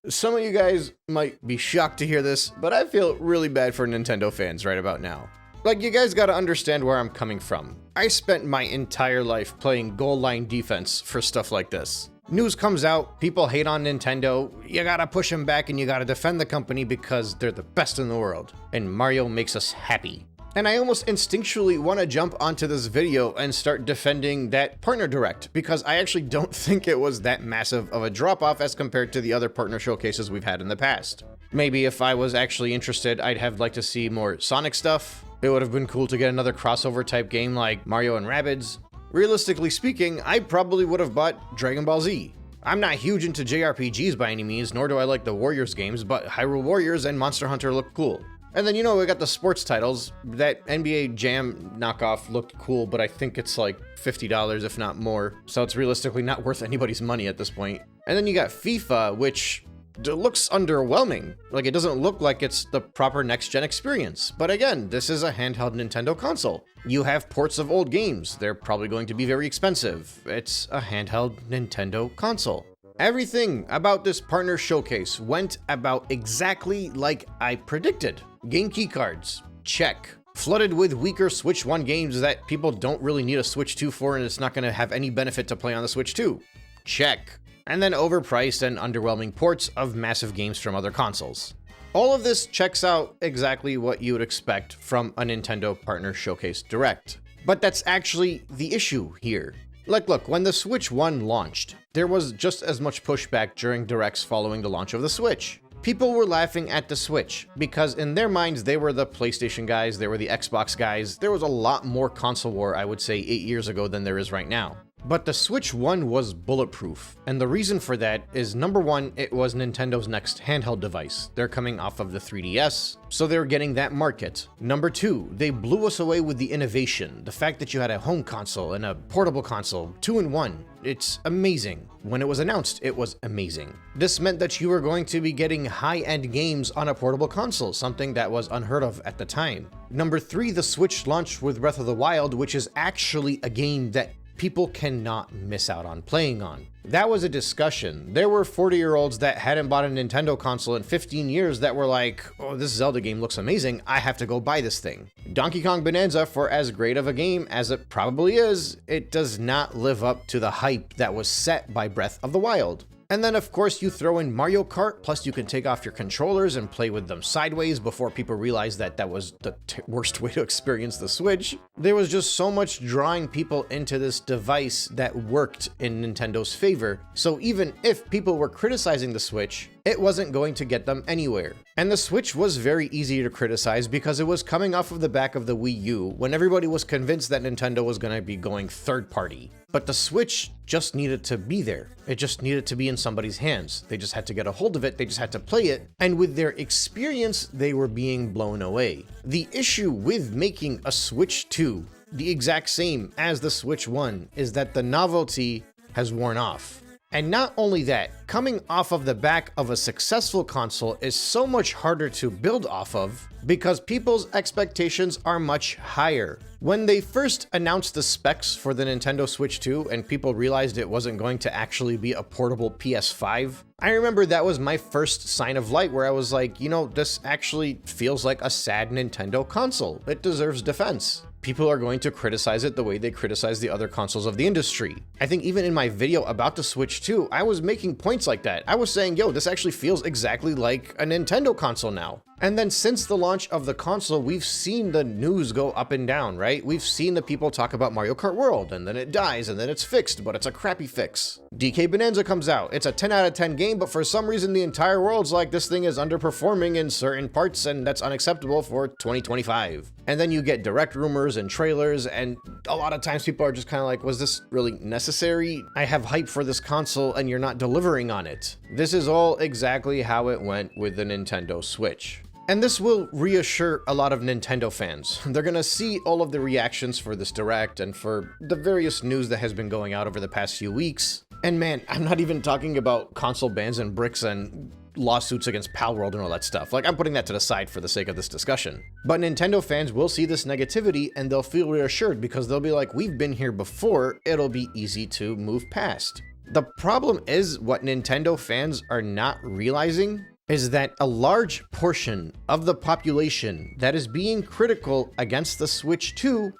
Some of you guys might be shocked to hear this, but I feel really bad for Nintendo fans right about now. Like, you guys gotta understand where I'm coming from. I spent my entire life playing goal line defense for stuff like this. News comes out, people hate on Nintendo, you gotta push them back and you gotta defend the company because they're the best in the world. And Mario makes us happy. And I almost instinctually want to jump onto this video and start defending that partner direct, because I actually don't think it was that massive of a drop-off as compared to the other partner showcases we've had in the past. Maybe if I was actually interested, I'd have liked to see more Sonic stuff. It would have been cool to get another crossover type game like Mario and Rabbids. Realistically speaking, I probably would have bought Dragon Ball Z. I'm not huge into JRPGs by any means, nor do I like the Warriors games, but Hyrule Warriors and Monster Hunter look cool. And then, we got the sports titles. That NBA Jam knockoff looked cool, but I think it's like $50, if not more. So it's realistically not worth anybody's money at this point. And then you got FIFA, which looks underwhelming. Like, it doesn't look like it's the proper next-gen experience. But again, this is a handheld Nintendo console. You have ports of old games. They're probably going to be very expensive. It's a handheld Nintendo console. Everything about this partner showcase went about exactly like I predicted. Game key cards, check. Flooded with weaker Switch 1 games that people don't really need a Switch 2 for, and it's not going to have any benefit to play on the Switch 2. Check. And then overpriced and underwhelming ports of massive games from other consoles. All of this checks out exactly what you would expect from a Nintendo Partner Showcase Direct. But that's actually the issue here. Like, look, when the Switch 1 launched, there was just as much pushback during Directs following the launch of the Switch. People were laughing at the Switch because in their minds, they were the PlayStation guys, they were the Xbox guys. There was a lot more console war, I would say, 8 years ago than there is right now. But the Switch 1 was bulletproof, and the reason for that is, number one, it was Nintendo's next handheld device. They're coming off of the 3DS, so they're getting that market. Number two, they blew us away with the innovation. The fact that you had a home console and a portable console, 2-in-1. It's amazing. When it was announced, it was amazing. This meant that you were going to be getting high-end games on a portable console, something that was unheard of at the time. Number three, the Switch launched with Breath of the Wild, which is actually a game that people cannot miss out on playing on. That was a discussion. There were 40-year-olds that hadn't bought a Nintendo console in 15 years that were like, oh, this Zelda game looks amazing, I have to go buy this thing. Donkey Kong Bonanza, for as great of a game as it probably is, it does not live up to the hype that was set by Breath of the Wild. And then, of course, you throw in Mario Kart, plus you can take off your controllers and play with them sideways before people realize that that was the worst way to experience the Switch. There was just so much drawing people into this device that worked in Nintendo's favor, so even if people were criticizing the Switch, it wasn't going to get them anywhere. And the Switch was very easy to criticize because it was coming off of the back of the Wii U when everybody was convinced that Nintendo was going to be going third party. But the Switch just needed to be there. It just needed to be in somebody's hands. They just had to get a hold of it, they just had to play it, and with their experience, they were being blown away. The issue with making a Switch 2 the exact same as the Switch 1 is that the novelty has worn off. And not only that, coming off of the back of a successful console is so much harder to build off of because people's expectations are much higher. When they first announced the specs for the Nintendo Switch 2 and people realized it wasn't going to actually be a portable PS5, I remember that was my first sign of light where I was like, this actually feels like a sad Nintendo console. It deserves defense. People are going to criticize it the way they criticize the other consoles of the industry. I think even in my video about the Switch 2, I was making points like that. I was saying, this actually feels exactly like a Nintendo console now. And then since the launch of the console, we've seen the news go up and down, right? We've seen the people talk about Mario Kart World, and then it dies, and then it's fixed, but it's a crappy fix. DK Bonanza comes out. It's a 10 out of 10 game, but for some reason the entire world's like, this thing is underperforming in certain parts, and that's unacceptable for 2025. And then you get direct rumors and trailers, and a lot of times people are just kind of like, was this really necessary? I have hype for this console, and you're not delivering on it. This is all exactly how it went with the Nintendo Switch. And this will reassure a lot of Nintendo fans. They're gonna see all of the reactions for this Direct and for the various news that has been going out over the past few weeks. And man, I'm not even talking about console bans and bricks and lawsuits against Palworld and all that stuff. Like, I'm putting that to the side for the sake of this discussion. But Nintendo fans will see this negativity and they'll feel reassured because they'll be like, we've been here before, it'll be easy to move past. The problem is what Nintendo fans are not realizing is that a large portion of the population that is being critical against the Switch 2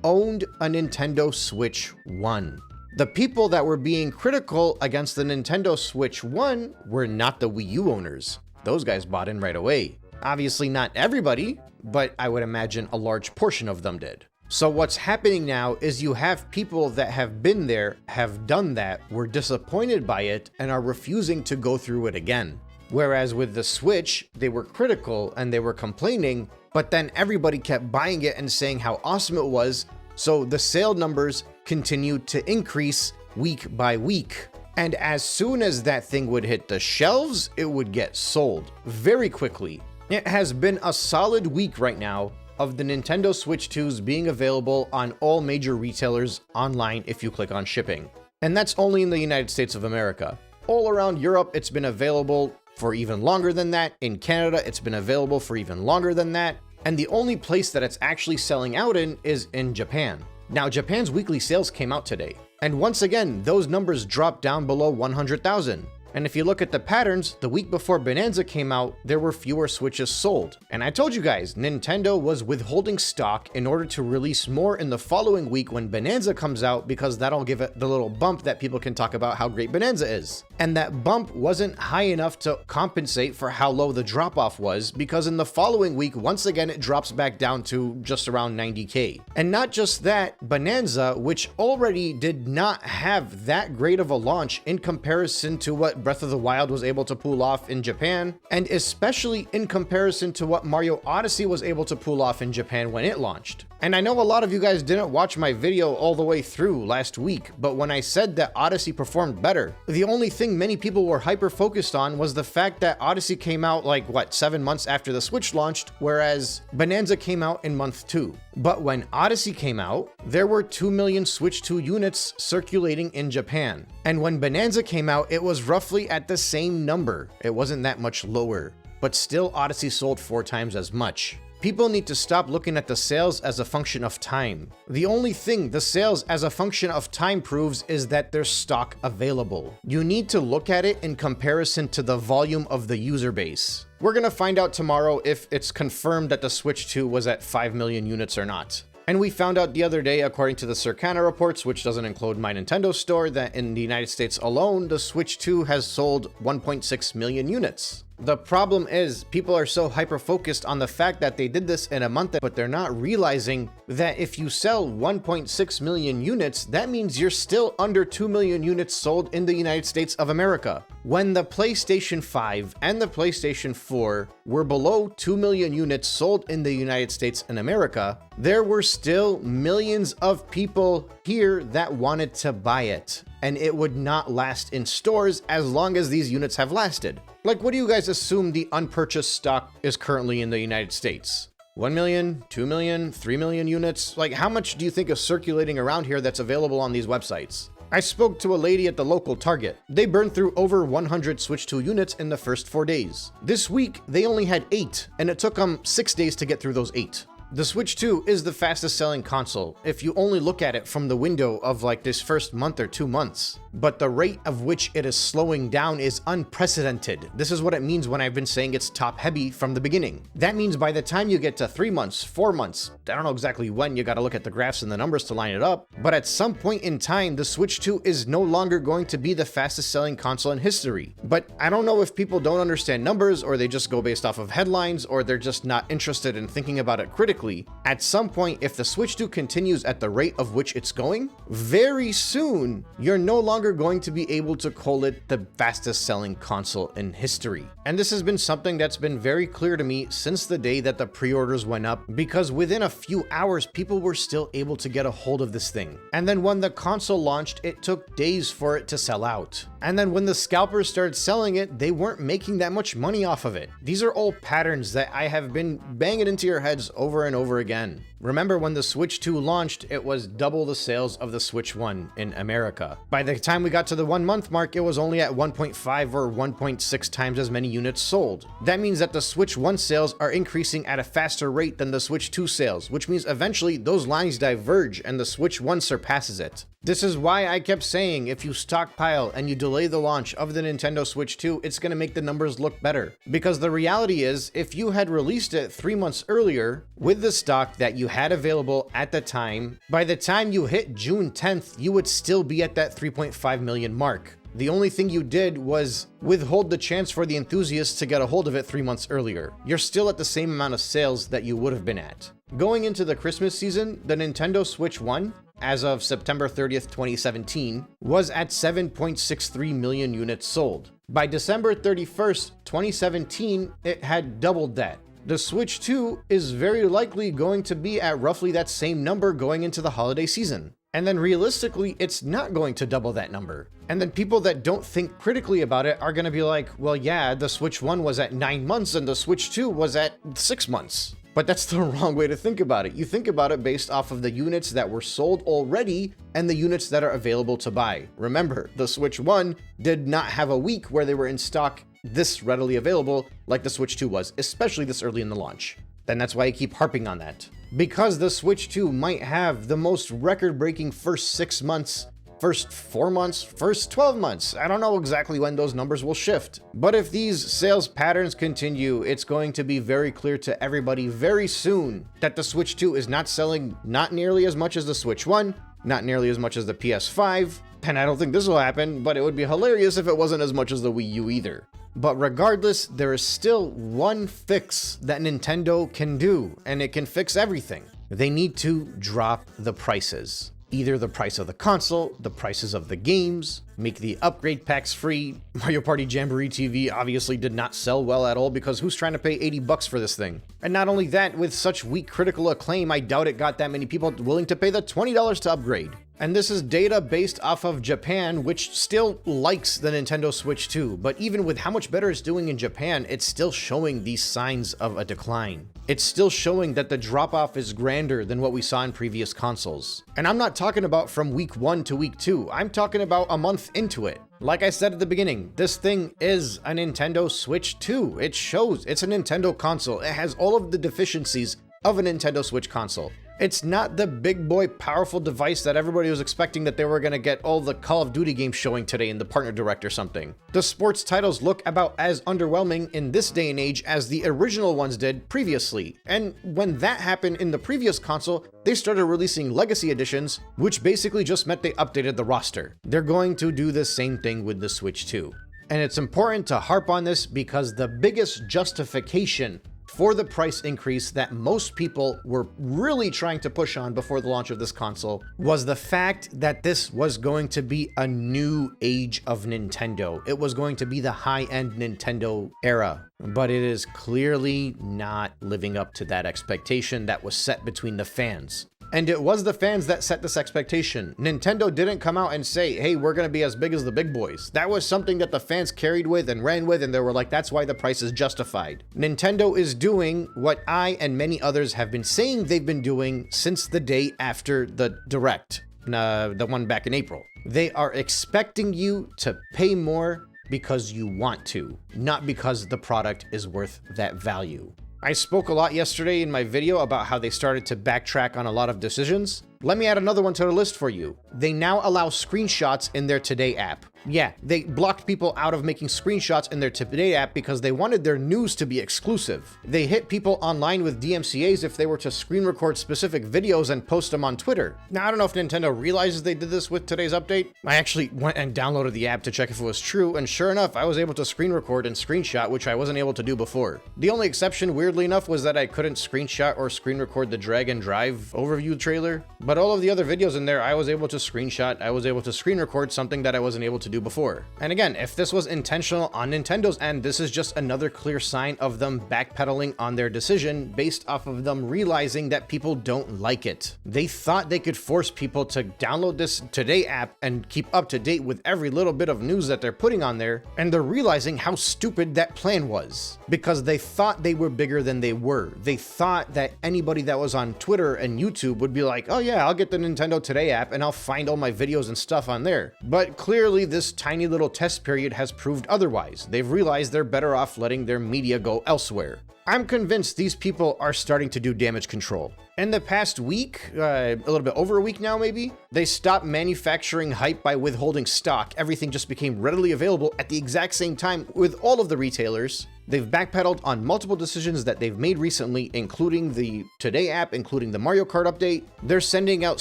owned a Nintendo Switch 1. The people that were being critical against the Nintendo Switch 1 were not the Wii U owners. Those guys bought in right away. Obviously not everybody, but I would imagine a large portion of them did. So what's happening now is you have people that have been there, have done that, were disappointed by it, and are refusing to go through it again. Whereas with the Switch, they were critical and they were complaining, but then everybody kept buying it and saying how awesome it was, so the sale numbers continued to increase week by week. And as soon as that thing would hit the shelves, it would get sold very quickly. It has been a solid week right now of the Nintendo Switch 2s being available on all major retailers online if you click on shipping. And that's only in the United States of America. All around Europe, it's been available for even longer than that. In Canada, it's been available for even longer than that. And the only place that it's actually selling out in is in Japan. Now, Japan's weekly sales came out today. And once again, those numbers dropped down below 100,000. And if you look at the patterns, the week before Bonanza came out, there were fewer Switches sold. And I told you guys, Nintendo was withholding stock in order to release more in the following week when Bonanza comes out, because that'll give it the little bump that people can talk about how great Bonanza is. And that bump wasn't high enough to compensate for how low the drop-off was, because in the following week, once again, it drops back down to just around 90K. And not just that, Bonanza, which already did not have that great of a launch in comparison to what Breath of the Wild was able to pull off in Japan, and especially in comparison to what Mario Odyssey was able to pull off in Japan when it launched. And I know a lot of you guys didn't watch my video all the way through last week, but when I said that Odyssey performed better, the only thing many people were hyper focused on was the fact that Odyssey came out like, 7 months after the Switch launched, whereas Bonanza came out in month 2. But when Odyssey came out, there were 2 million Switch 2 units circulating in Japan. And when Bonanza came out, it was roughly at the same number. It wasn't that much lower, but still Odyssey sold 4 times as much. People need to stop looking at the sales as a function of time. The only thing the sales as a function of time proves is that there's stock available. You need to look at it in comparison to the volume of the user base. We're gonna find out tomorrow if it's confirmed that the Switch 2 was at 5 million units or not. And we found out the other day, according to the Circana reports, which doesn't include my Nintendo store, that in the United States alone, the Switch 2 has sold 1.6 million units. The problem is people are so hyper-focused on the fact that they did this in a month, but they're not realizing that if you sell 1.6 million units, that means you're still under 2 million units sold in the United States of America. When the PlayStation 5 and the PlayStation 4 were below 2 million units sold in the United States and America, there were still millions of people here that wanted to buy it, and it would not last in stores as long as these units have lasted. Like, what do you guys assume the unpurchased stock is currently in the United States? 1 million, 2 million, 3 million units? Like, how much do you think is circulating around here that's available on these websites? I spoke to a lady at the local Target. They burned through over 100 Switch 2 units in the first 4 days. This week, they only had 8, and it took them 6 days to get through those 8. The Switch 2 is the fastest selling console if you only look at it from the window of like this first month or 2 months. But the rate of which it is slowing down is unprecedented. This is what it means when I've been saying it's top heavy from the beginning. That means by the time you get to 3 months, 4 months, I don't know exactly when, you gotta look at the graphs and the numbers to line it up, but at some point in time, the Switch 2 is no longer going to be the fastest selling console in history. But I don't know if people don't understand numbers, or they just go based off of headlines, or they're just not interested in thinking about it critically. At some point, if the Switch 2 continues at the rate of which it's going, very soon, you're no longer going to be able to call it the fastest selling console in history. And this has been something that's been very clear to me since the day that the pre-orders went up, because within a few hours, people were still able to get a hold of this thing. And then when the console launched, it took days for it to sell out. And then when the scalpers started selling it, they weren't making that much money off of it. These are all patterns that I have been banging into your heads over and over again. Remember, when the Switch 2 launched, it was double the sales of the Switch 1 in America. By the time we got to the 1 month mark, it was only at 1.5 or 1.6 times as many units sold. That means that the Switch 1 sales are increasing at a faster rate than the Switch 2 sales, which means eventually those lines diverge and the Switch 1 surpasses it. This is why I kept saying if you stockpile and you delay the launch of the Nintendo Switch 2, it's going to make the numbers look better. Because the reality is, if you had released it 3 months earlier with the stock that you had available at the time, by the time you hit June 10th, you would still be at that 3.5 million mark. The only thing you did was withhold the chance for the enthusiasts to get a hold of it 3 months earlier. You're still at the same amount of sales that you would have been at. Going into the Christmas season, the Nintendo Switch 1, as of September 30th, 2017, was at 7.63 million units sold. By December 31st, 2017, it had doubled that. The Switch 2 is very likely going to be at roughly that same number going into the holiday season. And then realistically, it's not going to double that number. And then people that don't think critically about it are going to be like, well, yeah, the Switch 1 was at 9 months and the Switch 2 was at 6 months. But that's the wrong way to think about it. You think about it based off of the units that were sold already and the units that are available to buy. Remember, the Switch 1 did not have a week where they were in stock this readily available like the Switch 2 was, especially this early in the launch. Then that's why I keep harping on that. Because the Switch 2 might have the most record-breaking first 6 months, first 4 months, first 12 months. I don't know exactly when those numbers will shift. But if these sales patterns continue, it's going to be very clear to everybody very soon that the Switch 2 is not selling not nearly as much as the Switch 1, not nearly as much as the PS5, and I don't think this will happen, but it would be hilarious if it wasn't as much as the Wii U either. But regardless, there is still one fix that Nintendo can do, and it can fix everything. They need to drop the prices. Either the price of the console, the prices of the games, make the upgrade packs free. Mario Party Jamboree TV obviously did not sell well at all because who's trying to pay $80 for this thing? And not only that, with such weak critical acclaim, I doubt it got that many people willing to pay the $20 to upgrade. And this is data based off of Japan, which still likes the Nintendo Switch 2, but even with how much better it's doing in Japan, it's still showing these signs of a decline. It's still showing that the drop-off is grander than what we saw in previous consoles. And I'm not talking about from week 1 to week 2, I'm talking about a month into it. Like I said at the beginning, this thing is a Nintendo Switch 2. It shows it's a Nintendo console. It has all of the deficiencies of a Nintendo Switch console. It's not the big boy powerful device that everybody was expecting that they were going to get all the Call of Duty games showing today in the partner direct or something. The sports titles look about as underwhelming in this day and age as the original ones did previously. And when that happened in the previous console, they started releasing legacy editions, which basically just meant they updated the roster. They're going to do the same thing with the Switch 2. And it's important to harp on this because the biggest justification for the price increase that most people were really trying to push on before the launch of this console was the fact that this was going to be a new age of Nintendo. It was going to be the high-end Nintendo era, but it is clearly not living up to that expectation that was set between the fans. And it was the fans that set this expectation. Nintendo didn't come out and say, hey, we're going to be as big as the big boys. That was something that the fans carried with and ran with, and they were like, that's why the price is justified. Nintendo is doing what I and many others have been saying they've been doing since the day after the Direct, the one back in April. They are expecting you to pay more because you want to, not because the product is worth that value. I spoke a lot yesterday in my video about how they started to backtrack on a lot of decisions. Let me add another one to the list for you. They now allow screenshots in their Today app. Yeah, they blocked people out of making screenshots in their Today app because they wanted their news to be exclusive. They hit people online with DMCAs if they were to screen record specific videos and post them on Twitter. Now, I don't know if Nintendo realizes they did this with today's update. I actually went and downloaded the app to check if it was true, and sure enough, I was able to screen record and screenshot, which I wasn't able to do before. The only exception, weirdly enough, was that I couldn't screenshot or screen record the Drag and Drive overview trailer, but all of the other videos in there, I was able to screenshot, I was able to screen record, something that I wasn't able to do do before. And again, if this was intentional on Nintendo's end, this is just another clear sign of them backpedaling on their decision based off of them realizing that people don't like it. They thought they could force people to download this Today app and keep up to date with every little bit of news that they're putting on there, and they're realizing how stupid that plan was, because they thought they were bigger than they were. They thought that anybody that was on Twitter and YouTube would be like, oh yeah, I'll get the Nintendo Today app and I'll find all my videos and stuff on there. But clearly this tiny little test period has proved otherwise. They've realized they're better off letting their media go elsewhere. I'm convinced these people are starting to do damage control. In the past week, a little bit over a week now maybe, they stopped manufacturing hype by withholding stock. Everything just became readily available at the exact same time with all of the retailers. They've backpedaled on multiple decisions that they've made recently, including the Today app, including the Mario Kart update. They're sending out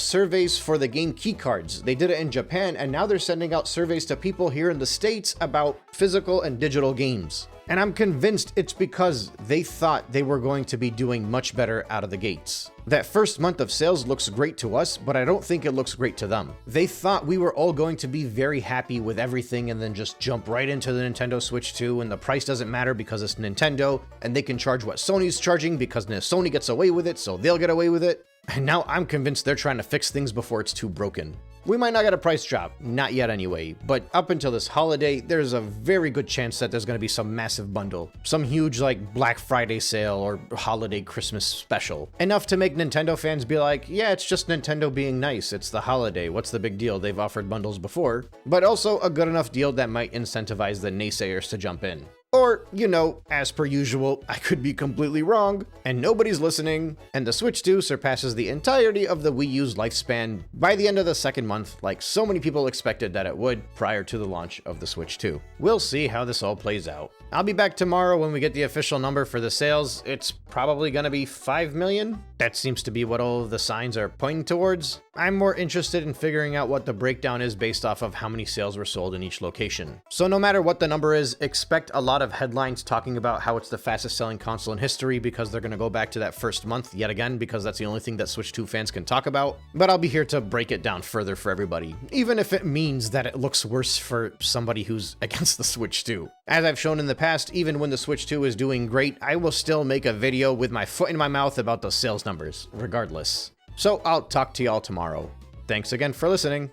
surveys for the game keycards. They did it in Japan, and now they're sending out surveys to people here in the States about physical and digital games. And I'm convinced it's because they thought they were going to be doing much better out of the gates. That first month of sales looks great to us, but I don't think it looks great to them. They thought we were all going to be very happy with everything and then just jump right into the Nintendo Switch 2, and the price doesn't matter because it's Nintendo, and they can charge what Sony's charging because Sony gets away with it, so they'll get away with it. And now I'm convinced they're trying to fix things before it's too broken. We might not get a price drop, not yet anyway, but up until this holiday, there's a very good chance that there's going to be some massive bundle. Some huge like Black Friday sale or holiday Christmas special. Enough to make Nintendo fans be like, yeah, it's just Nintendo being nice, it's the holiday, what's the big deal, they've offered bundles before. But also a good enough deal that might incentivize the naysayers to jump in. Or, you know, as per usual, I could be completely wrong, and nobody's listening, and the Switch 2 surpasses the entirety of the Wii U's lifespan by the end of the second month, like so many people expected that it would prior to the launch of the Switch 2. We'll see how this all plays out. I'll be back tomorrow when we get the official number for the sales. It's probably gonna be 5 million. That seems to be what all of the signs are pointing towards. I'm more interested in figuring out what the breakdown is based off of how many sales were sold in each location. So no matter what the number is, expect a lot of headlines talking about how it's the fastest selling console in history because they're gonna go back to that first month yet again because that's the only thing that Switch 2 fans can talk about. But I'll be here to break it down further for everybody, even if it means that it looks worse for somebody who's against the Switch 2. As I've shown in the past, even when the Switch 2 is doing great, I will still make a video with my foot in my mouth about those sales numbers, regardless. So I'll talk to y'all tomorrow. Thanks again for listening.